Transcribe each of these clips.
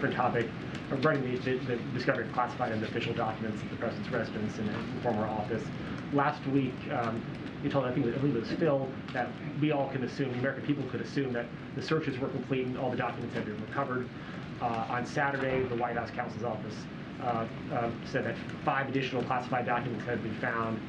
different topic regarding the discovery of classified and official documents at the president's residence and former office. Last week, you told, I believe it was Phil, that we all can assume, the American people could assume that the searches were complete and all the documents had been recovered. On Saturday, the White House counsel's office said that 5 additional classified documents had been found.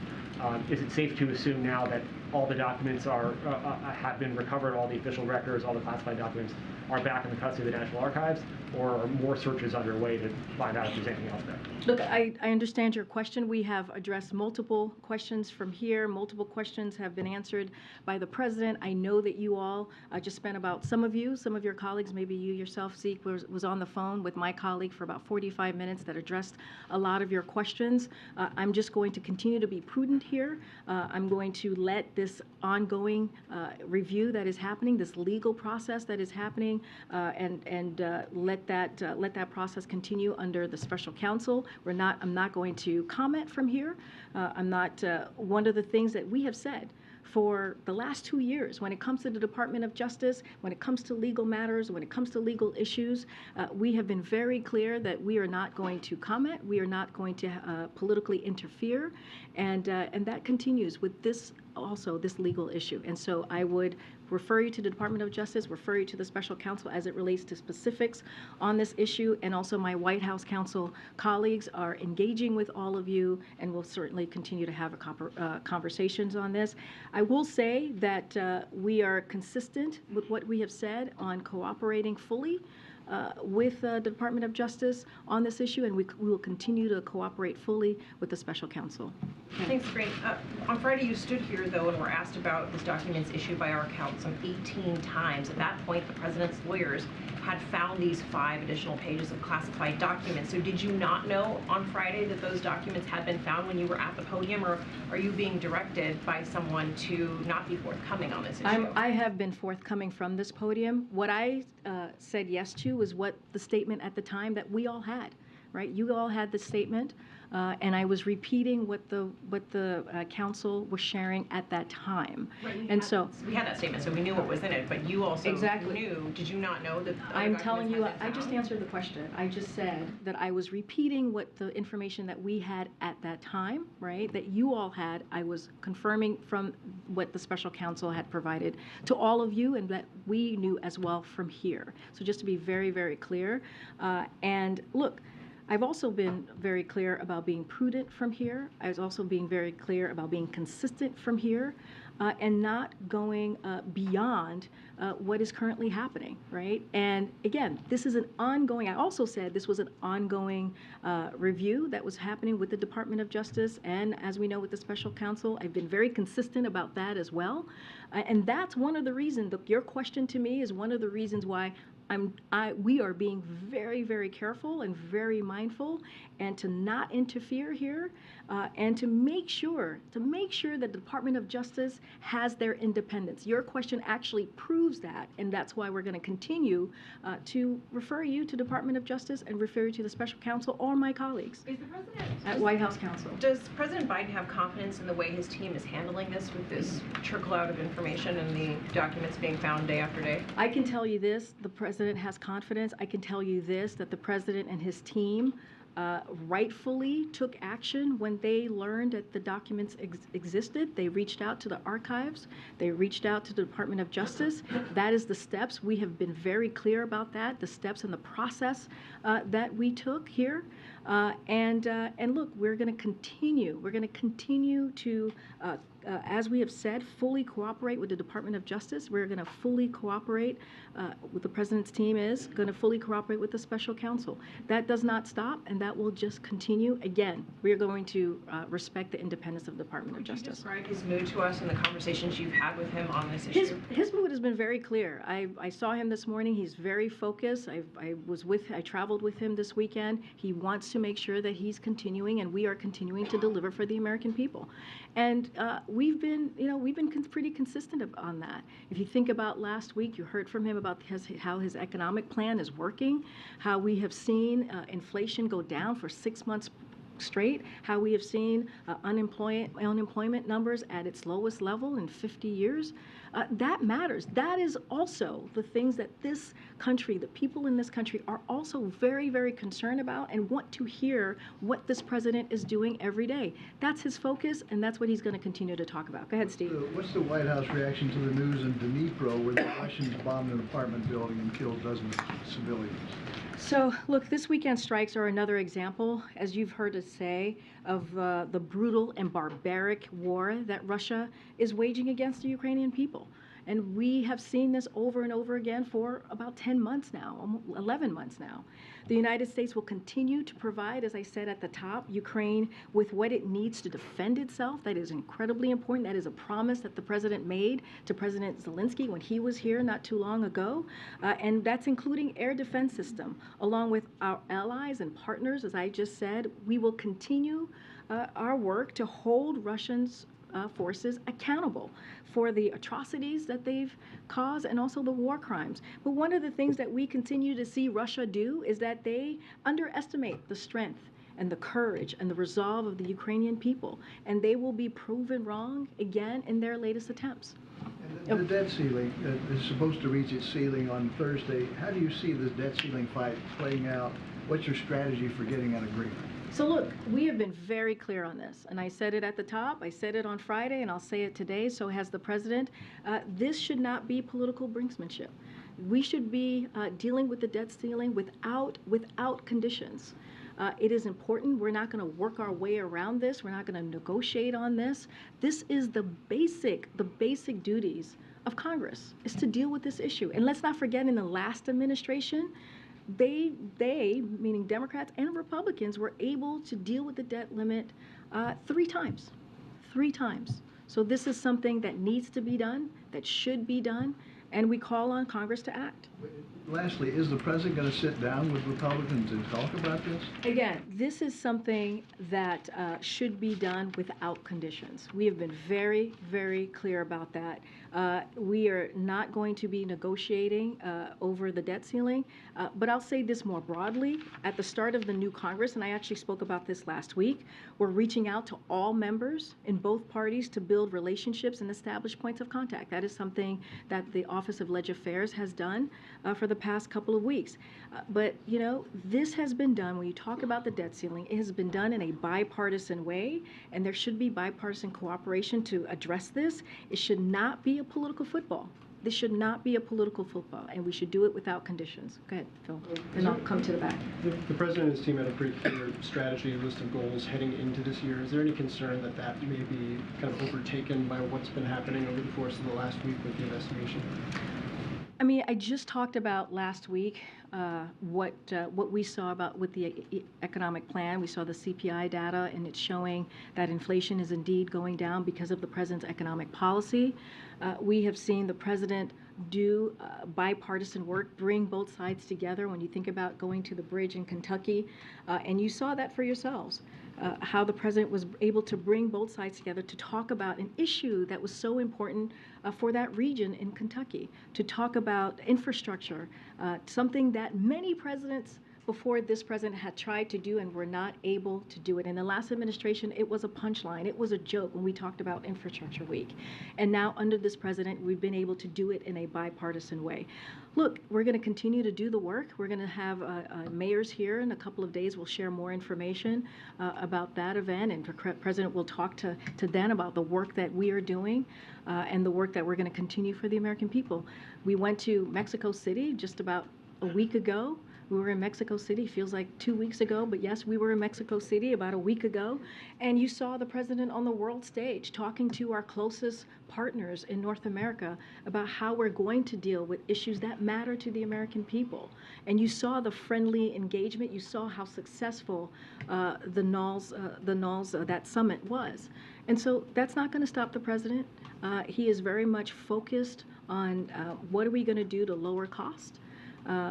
Is it safe to assume now that all the documents have been recovered, all the official records, all the classified documents are back in the custody of the National Archives, or are more searches underway to find out if there's anything else there? Look, I understand your question. We have addressed multiple questions from here. Multiple questions have been answered by the president. I know that you all just spent about, some of your colleagues, maybe you yourself, Zeke, was on the phone with my colleague for about 45 minutes that addressed a lot of your questions. I'm just going to continue to be prudent here. I'm going to let this ongoing review that is happening, this legal process that is happening, and let that process continue under the special counsel. I'm not going to comment from here. I'm not. One of the things that we have said for the last 2 years, when it comes to the Department of Justice, when it comes to legal matters, when it comes to legal issues, we have been very clear that we are not going to comment. We are not going to politically interfere, and that continues with this legal issue. And so I would refer you to the Department of Justice, refer you to the special counsel as it relates to specifics on this issue, and also my White House counsel colleagues are engaging with all of you and will certainly continue to have conversations on this. I will say that we are consistent with what we have said on cooperating fully with the Department of Justice on this issue, and we will continue to cooperate fully with the special counsel. Thanks, Greg. On Friday, you stood here, though, and were asked about this documents issued by our count some 18 times. At that point, the president's lawyers had found these 5 additional pages of classified documents. So did you not know on Friday that those documents had been found when you were at the podium, or are you being directed by someone to not be forthcoming on this issue? I have been forthcoming from this podium. What I said yes to was what the statement at the time that we all had, right? You all had the statement, and I was repeating what the council was sharing at that time. Right, we had that statement, so we knew what was in it. But you also knew. Did you not know that? I'm telling you, I just answered the question. I just said that I was repeating what the information that we had at that time, right? That you all had. I was confirming from what the special counsel had provided to all of you, and that we knew as well from here. So just to be very, very clear, and look. I've also been very clear about being prudent from here. I was also being very clear about being consistent from here, and not going beyond what is currently happening, right? And again, this is an ongoing, I also said this was an ongoing review that was happening with the Department of Justice, and as we know with the special counsel, I've been very consistent about that as well. And that's one of the reasons, your question to me is one of the reasons why we are being very, very careful and very mindful, and to not interfere here, and to make sure that the Department of Justice has their independence. Your question actually proves that, and that's why we're going to continue to refer you to Department of Justice and refer you to the special counsel or my colleagues at White House Counsel. Does President Biden have confidence in the way his team is handling this, with this trickle out of information and the documents being found day after day? I can tell you this, the president has confidence. I can tell you this, that the president and his team rightfully took action when they learned that the documents existed. They reached out to the archives. They reached out to the Department of Justice. That is the steps. We have been very clear about that, the steps and the process that we took here. And look, we're going to continue. We're going to continue to, as we have said, fully cooperate with the Department of Justice. We're going to fully cooperate with the President's team is going to fully cooperate with the special counsel. That does not stop, and that will just continue. Again, we are going to respect the independence of the Department of Justice. Could you describe his mood to us and the conversations you've had with him on this issue? His mood has been very clear. I saw him this morning. He's very focused. I traveled with him this weekend. He wants to make sure that he's continuing, and we are continuing to deliver for the American people. And we've been pretty consistent on that. If you think about last week, you heard from him about how his economic plan is working, how we have seen inflation go down for 6 months straight, how we have seen unemployment numbers at its lowest level in 50 years. That matters. That is also the things that this country, the people in this country, are also very, very concerned about and want to hear what this president is doing every day. That's his focus, and that's what he's going to continue to talk about. Go ahead, Steve. What's the White House reaction to the news in Dnipro where the Russians bombed an apartment building and killed dozens of civilians? So, look, this weekend's strikes are another example, as you've heard us say, of the brutal and barbaric war that Russia is waging against the Ukrainian people. And we have seen this over and over again for about 10 months now, 11 months now. The United States will continue to provide, as I said at the top, Ukraine with what it needs to defend itself. That is incredibly important. That is a promise that the president made to President Zelensky when he was here not too long ago. And that's including air defense system. Along with our allies and partners, as I just said, we will continue our work to hold Russians forces accountable for the atrocities that they've caused and also the war crimes. But one of the things that we continue to see Russia do is that they underestimate the strength and the courage and the resolve of the Ukrainian people, and they will be proven wrong again in their latest attempts. And the debt ceiling is supposed to reach its ceiling on Thursday. How do you see this debt ceiling fight playing out? What's your strategy for getting an agreement? So look, we have been very clear on this, and I said it at the top, I said it on Friday, and I'll say it today, so has the president. This should not be political brinksmanship. We should be dealing with the debt ceiling without conditions. It is important. We're not going to work our way around this. We're not going to negotiate on this. This is the basic duties of Congress, is to deal with this issue. And let's not forget, in the last administration, they, meaning Democrats and Republicans, were able to deal with the debt limit 3 times. 3 times. So this is something that needs to be done, that should be done, and we call on Congress to act. Lastly, is the president going to sit down with Republicans and talk about this? Again, this is something that should be done without conditions. We have been very, very clear about that. We are not going to be negotiating over the debt ceiling, but I'll say this more broadly. At the start of the new Congress, and I actually spoke about this last week, we're reaching out to all members in both parties to build relationships and establish points of contact. That is something that the Office of Leg Affairs has done for the past couple of weeks. But, you know, this has been done, when you talk about the debt ceiling, it has been done in a bipartisan way, and there should be bipartisan cooperation to address this. It should not be a political football. This should not be a political football, and we should do it without conditions. Go ahead, Phil, and I'll come to the back. The president and his team had a pretty clear strategy, list of goals heading into this year. Is there any concern that that may be kind of overtaken by what's been happening over the course of the last week with the investigation? I mean, I just talked about last week what we saw about with the economic plan. We saw the CPI data, and it's showing that inflation is indeed going down because of the president's economic policy. We have seen the president do bipartisan work, bring both sides together. When you think about going to the bridge in Kentucky, and you saw that for yourselves, how the president was able to bring both sides together to talk about an issue that was so important for that region in Kentucky, to talk about infrastructure, something that many presidents before this president had tried to do and were not able to do it. In the last administration, it was a punchline. It was a joke when we talked about Infrastructure Week. And now under this president, we've been able to do it in a bipartisan way. Look, we're going to continue to do the work. We're going to have mayors here in a couple of days. We'll share more information about that event, and the president will talk to them about the work that we are doing and the work that we're going to continue for the American people. We went to Mexico City just about a week ago. We were in Mexico City, feels like 2 weeks ago, but yes, we were in Mexico City about a week ago. And you saw the president on the world stage talking to our closest partners in North America about how we're going to deal with issues that matter to the American people. And you saw the friendly engagement. You saw how successful that summit was. And so that's not going to stop the president. He is very much focused on what are we going to do to lower cost.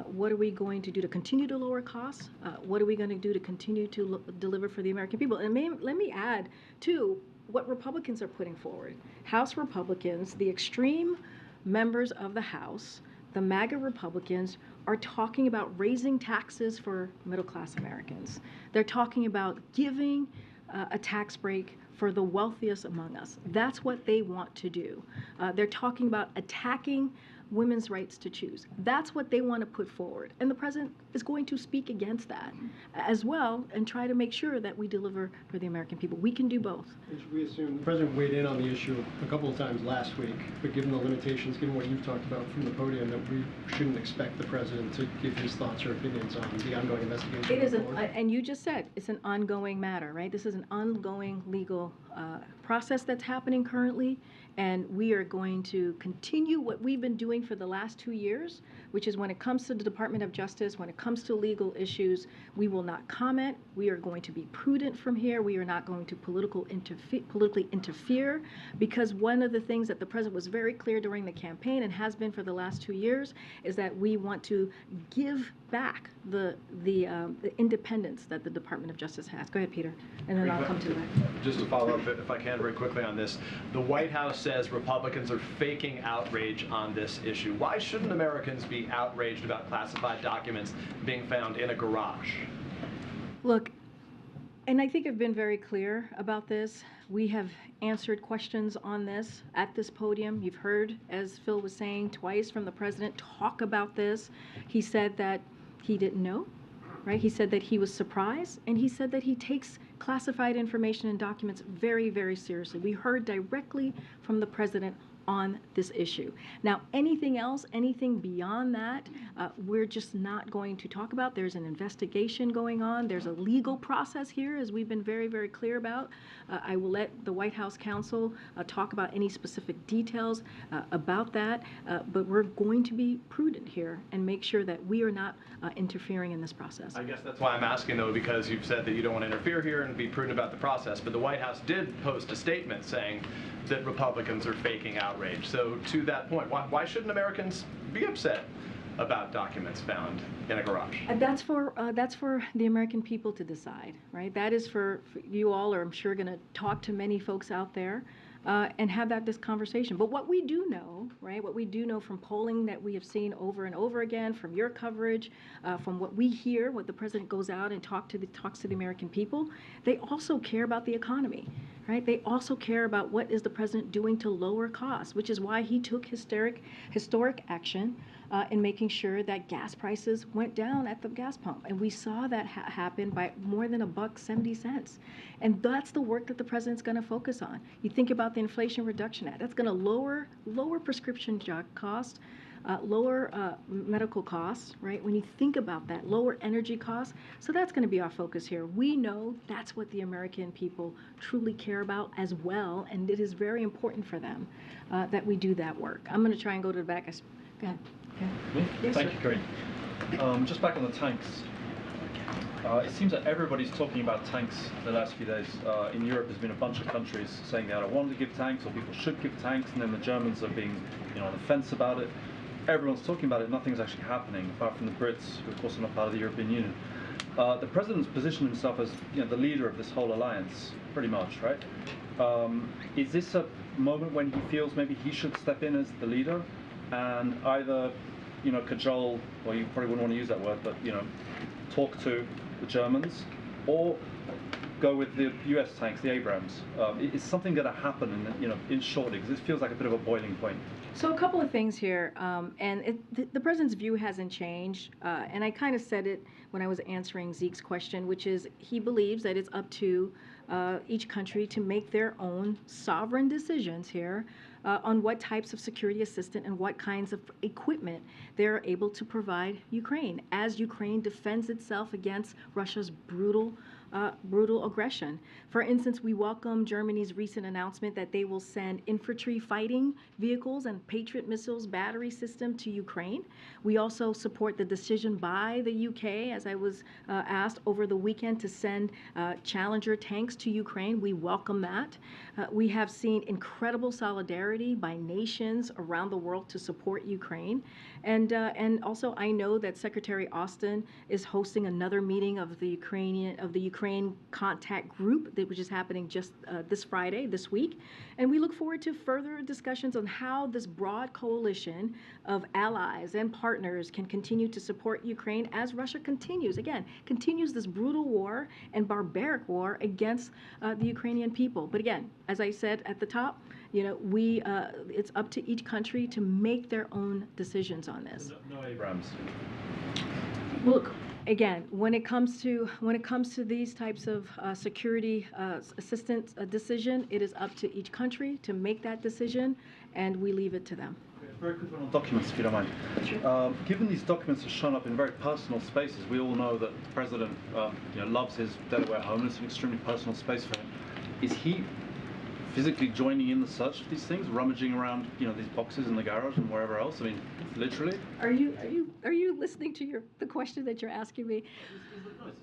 What are we going to do to continue to lower costs? What are we going to do to continue to deliver for the American people? And let me add, too, what Republicans are putting forward. House Republicans, the extreme members of the House, the MAGA Republicans are talking about raising taxes for middle-class Americans. They're talking about giving a tax break for the wealthiest among us. That's what they want to do. They're talking about attacking women's rights to choose. That's what they want to put forward. And the president is going to speak against that as well and try to make sure that we deliver for the American people. We can do both. We assume the president weighed in on the issue a couple of times last week, but given the limitations, given what you've talked about from the podium, that we shouldn't expect the president to give his thoughts or opinions on the ongoing investigation. It is, and you just said, it's an ongoing matter, right? This is an ongoing legal process that's happening currently, and we are going to continue what we've been doing for the last 2 years, which is when it comes to the Department of Justice, when it comes to legal issues, we will not comment. We are going to be prudent from here. We are not going to politically interfere, because one of the things that the president was very clear during the campaign and has been for the last 2 years is that we want to give back the independence that the Department of Justice has. Go ahead, Peter, and then I'll come to that. Just to follow up, if I can, very quickly on this. The White House says Republicans are faking outrage on this issue. Why shouldn't Americans be outraged about classified documents being found in a garage? Look, and I think I've been very clear about this. We have answered questions on this at this podium. You've heard, as Phil was saying, twice from the president talk about this. He said that he didn't know, right? He said that he was surprised, and he said that he takes classified information and documents very, very seriously. We heard directly from the president on this issue. Now, anything else, anything beyond that, we're just not going to talk about. There's an investigation going on. There's a legal process here, as we've been very, very clear about. I will let the White House counsel talk about any specific details about that, but we're going to be prudent here and make sure that we are not interfering in this process. I guess that's why I'm asking, though, because you've said that you don't want to interfere here and be prudent about the process, but the White House did post a statement saying that Republicans are faking outrage. So to that point, why shouldn't Americans be upset about documents found in a garage? That's for the American people to decide, right? That is for you all, or I'm sure going to talk to many folks out there and have this conversation. But what we do know, right, what we do know from polling that we have seen over and over again, from your coverage, from what we hear, what the president goes out and talks to the American people, they also care about the economy, right? They also care about what is the president doing to lower costs, which is why he took historic action in making sure that gas prices went down at the gas pump. And we saw that happen by more than $1.70. And that's the work that the president's going to focus on. You think about the Inflation Reduction Act. That's going to lower prescription drug costs, lower medical costs, right? When you think about that, lower energy costs. So that's going to be our focus here. We know that's what the American people truly care about as well, and it is very important for them that we do that work. I'm going to try and go to the back. Go ahead. Me? Yes, Thank sir. you, Corinne. Just back on the tanks. It seems that everybody's talking about tanks the last few days. In Europe, there's been a bunch of countries saying they either want to give tanks or people should give tanks, and then the Germans are being, on the fence about it. Everyone's talking about it. Nothing's actually happening, apart from the Brits, who of course are not part of the European Union. The president's positioned himself as the leader of this whole alliance, pretty much, right? Is this a moment when he feels maybe he should step in as the leader and either, cajole, or you probably wouldn't want to use that word, but talk to the Germans, or go with the U.S. tanks, the Abrams? Is something going to happen in shortly? Because this feels like a bit of a boiling point. So a couple of things here, and the president's view hasn't changed, and I kind of said it when I was answering Zeke's question, which is he believes that it's up to each country to make their own sovereign decisions here on what types of security assistance and what kinds of equipment they're able to provide Ukraine as Ukraine defends itself against Russia's brutal aggression. For instance, we welcome Germany's recent announcement that they will send infantry fighting vehicles and Patriot missiles battery system to Ukraine. We also support the decision by the UK, as I was asked over the weekend, to send Challenger tanks to Ukraine. We welcome that. We have seen incredible solidarity by nations around the world to support Ukraine. And also, I know that Secretary Austin is hosting another meeting of the Ukraine Contact Group, which is happening just this Friday, this week. And we look forward to further discussions on how this broad coalition of allies and partners can continue to support Ukraine as Russia continues this brutal war and barbaric war against the Ukrainian people. But again, as I said at the top, it's up to each country to make their own decisions on this. No Abrams. Look, again, when it comes to these types of security assistance decision, it is up to each country to make that decision, and we leave it to them. Very quick one on documents, if you don't mind. Given these documents have shown up in very personal spaces, we all know that the president loves his Delaware home. It's an extremely personal space for him. Is he physically joining in the search for these things, rummaging around, these boxes in the garage and wherever else? I mean, literally. Are you listening to the question that you're asking me?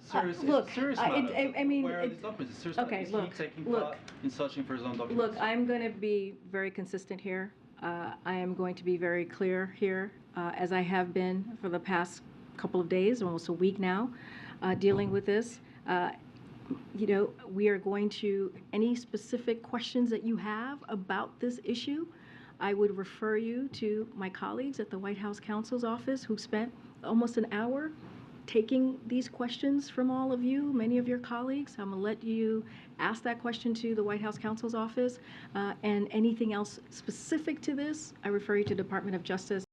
Serious, Look, it's a serious I matter. mean, Where are these documents? It's a serious okay, matter. Is look, he taking look. part in searching for his own documents? Look, I'm going to be very consistent here. I am going to be very clear here, as I have been for the past couple of days, almost a week now, dealing with this. We are going to, any specific questions that you have about this issue, I would refer you to my colleagues at the White House Counsel's Office who spent almost an hour taking these questions from all of you, many of your colleagues. I'm going to let you ask that question to the White House Counsel's Office. And anything else specific to this, I refer you to Department of Justice.